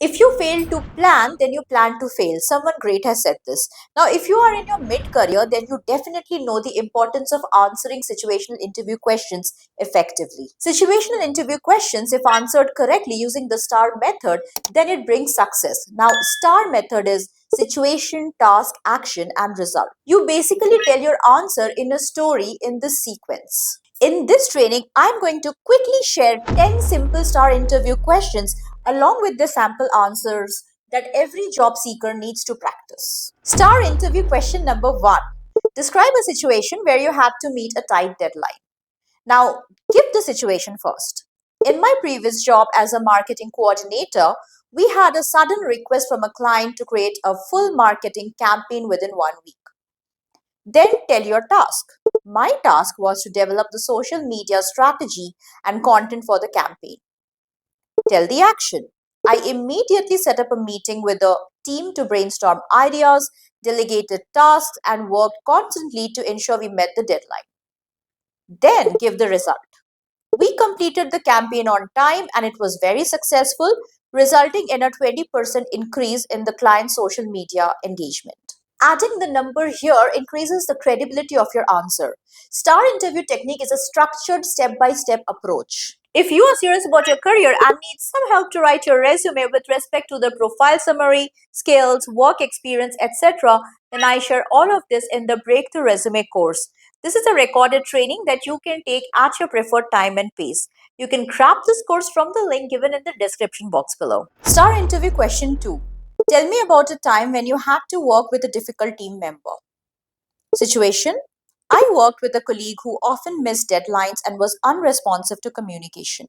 If you fail to plan, then you plan to fail. Someone great has said this. Now, if you are in your mid career, then you definitely know the importance of answering situational interview questions effectively. Situational interview questions, if answered correctly using the STAR method, then it brings success. Now, STAR method is situation, task, action, and result. You basically tell your answer in a story in this sequence. In this training, I'm going to quickly share 10 simple STAR interview questions along with the sample answers that every job seeker needs to practice. STAR interview question number 1. Describe a situation where you had to meet a tight deadline. Now, give the situation first. In my previous job as a marketing coordinator, we had a sudden request from a client to create a full marketing campaign within 1 week. Then tell your task. My task was to develop the social media strategy and content for the campaign. Tell the action. I immediately set up a meeting with the team to brainstorm ideas, delegated tasks, and worked constantly to ensure we met the deadline. Then give the result. We completed the campaign on time and it was very successful, resulting in a 20% increase in the client's social media engagement. Adding the number here increases the credibility of your answer. STAR interview technique is a structured step by step approach. If you are serious about your career and need some help to write your resume with respect to the profile summary, skills, work experience, etc., then I share all of this in the Breakthrough Resume course. This is a recorded training that you can take at your preferred time and pace. You can grab this course from the link given in the description box below. STAR interview question 2. Tell me about a time when you had to work with a difficult team member. Situation. I worked with a colleague who often missed deadlines and was unresponsive to communication.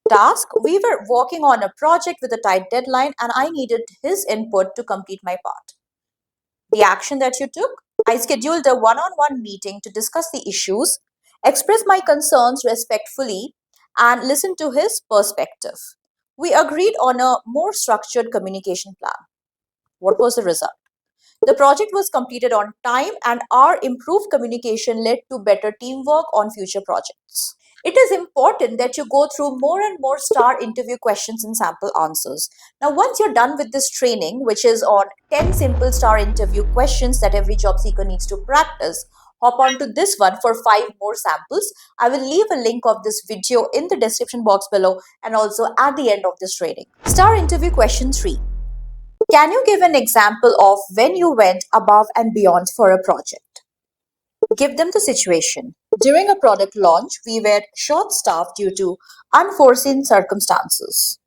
Task. We were working on a project with a tight deadline and I needed his input to complete my part. The action that you took. I scheduled a one-on-one meeting to discuss the issues, express my concerns respectfully, and listen to his perspective. We agreed on a more structured communication plan. What was the result? The project was completed on time, and our improved communication led to better teamwork on future projects. It is important that you go through more and more STAR interview questions and sample answers. Now, once you're done with this training, which is on 10 simple STAR interview questions that every job seeker needs to practice, hop on to this one for 5 more samples. I will leave a link of this video in the description box below and also at the end of this training. STAR interview question 3. Can you give an example of when you went above and beyond for a project? Give them the situation. During a product launch, we were short staffed due to unforeseen circumstances.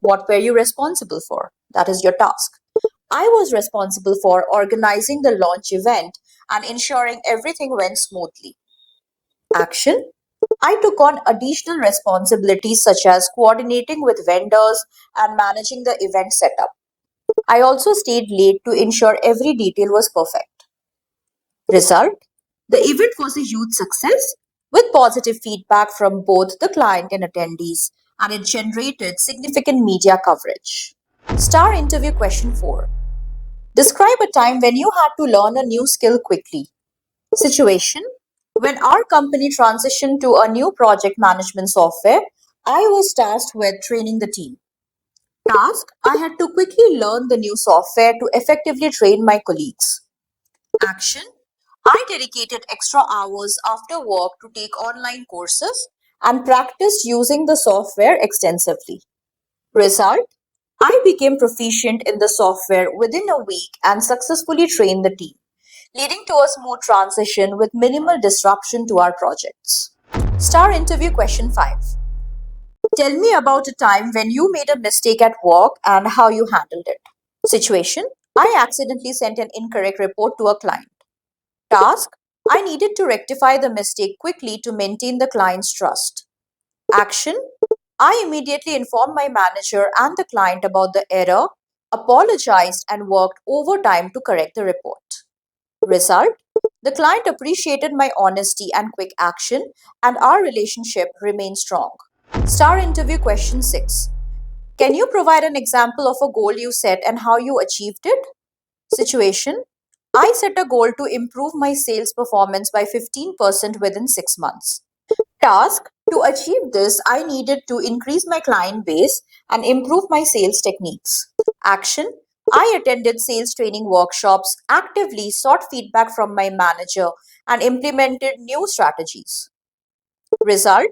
What were you responsible for? That is your task. I was responsible for organizing the launch event and ensuring everything went smoothly. Action. I took on additional responsibilities such as coordinating with vendors and managing the event setup. I also stayed late to ensure every detail was perfect. Result. The event was a huge success with positive feedback from both the client and attendees, and it generated significant media coverage. STAR interview question 4. Describe a time when you had to learn a new skill quickly. Situation. When our company transitioned to a new project management software, I was tasked with training the team. Task. I had to quickly learn the new software to effectively train my colleagues. Action. I dedicated extra hours after work to take online courses and practiced using the software extensively. Result. I became proficient in the software within a week and successfully trained the team, leading to a smooth transition with minimal disruption to our projects. STAR interview question 5. Tell me about a time when you made a mistake at work and how you handled it. Situation. I accidentally sent an incorrect report to a client. Task. I needed to rectify the mistake quickly to maintain the client's trust. Action. I immediately informed my manager and the client about the error, apologized, and worked overtime to correct the report. Result. The client appreciated my honesty and quick action, and our relationship remained strong. STAR interview question 6. Can you provide an example of a goal you set and how you achieved it? Situation. I set a goal to improve my sales performance by 15% within 6 months. Task. To achieve this, I needed to increase my client base and improve my sales techniques. Action: I attended sales training workshops, actively sought feedback from my manager, and implemented new strategies. Result: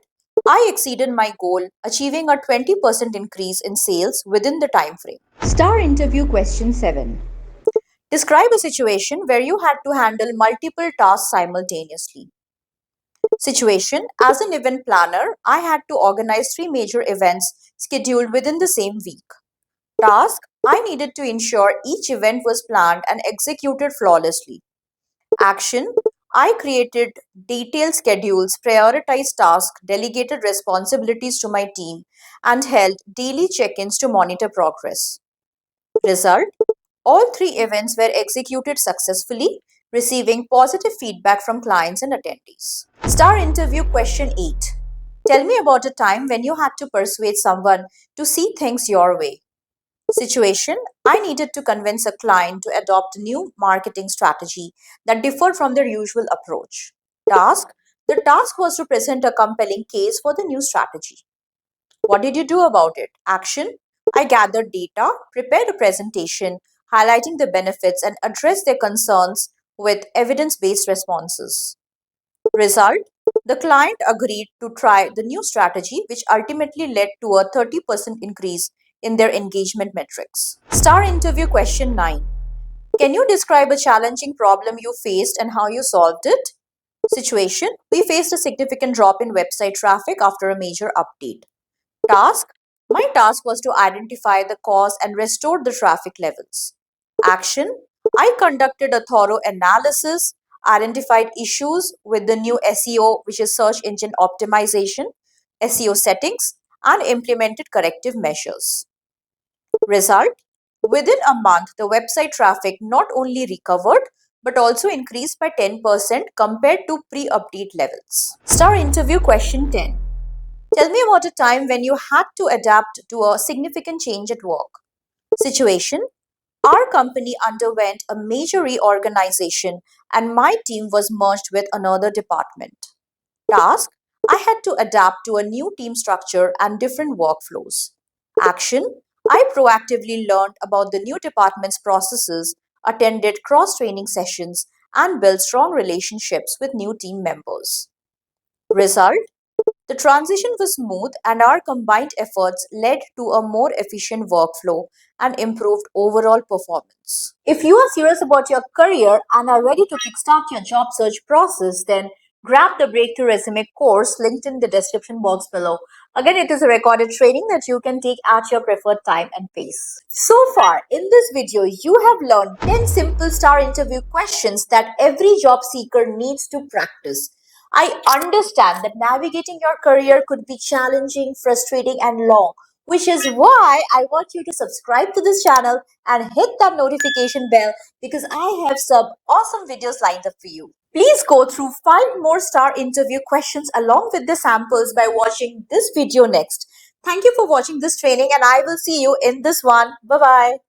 I exceeded my goal, achieving a 20% increase in sales within the time frame. Star interview question 7. Describe a situation where you had to handle multiple tasks simultaneously. Situation: as an event planner, I had to organize three major events scheduled within the same week. Task: I needed to ensure each event was planned and executed flawlessly. Action: I created detailed schedules, prioritized tasks, delegated responsibilities to my team, and held daily check ins to monitor progress. Result: all three events were executed successfully, receiving positive feedback from clients and attendees. Star interview question 8. Tell me about a time when you had to persuade someone to see things your way. Situation: I needed to convince a client to adopt a new marketing strategy that differed from their usual approach. Task: the task was to present a compelling case for the new strategy. What did you do about it? Action: I gathered data, prepared a presentation, highlighting the benefits, and addressed their concerns with evidence based responses. Result: the client agreed to try the new strategy, which ultimately led to a 30% increase in their engagement metrics. Star interview question 9. Can you describe a challenging problem you faced and how you solved it? Situation: we faced a significant drop in website traffic after a major update. Task: my task was to identify the cause and restore the traffic levels. Action: I conducted a thorough analysis, identified issues with the new SEO, which is search engine optimization, SEO settings, and implemented corrective measures. Result: within a month, the website traffic not only recovered but also increased by 10% compared to pre update levels. Star interview question 10. Tell me about a time when you had to adapt to a significant change at work. Situation: our company underwent a major reorganization and my team was merged with another department. Task: I had to adapt to a new team structure and different workflows. Action: I proactively learned about the new department's processes, attended cross training sessions, and built strong relationships with new team members. Result: the transition was smooth, and our combined efforts led to a more efficient workflow and improved overall performance. If you are serious about your career and are ready to kickstart your job search process, then grab the Breakthrough Resume course linked in the description box below. Again, it is a recorded training that you can take at your preferred time and pace. So far, in this video, you have learned 10 simple star interview questions that every job seeker needs to practice. I understand that navigating your career could be challenging, frustrating, and long, which is why I want you to subscribe to this channel and hit that notification bell because I have some awesome videos lined up for you. Please go through 5 more star interview questions along with the samples by watching this video next. Thank you for watching this training, and I will see you in this one. Bye bye.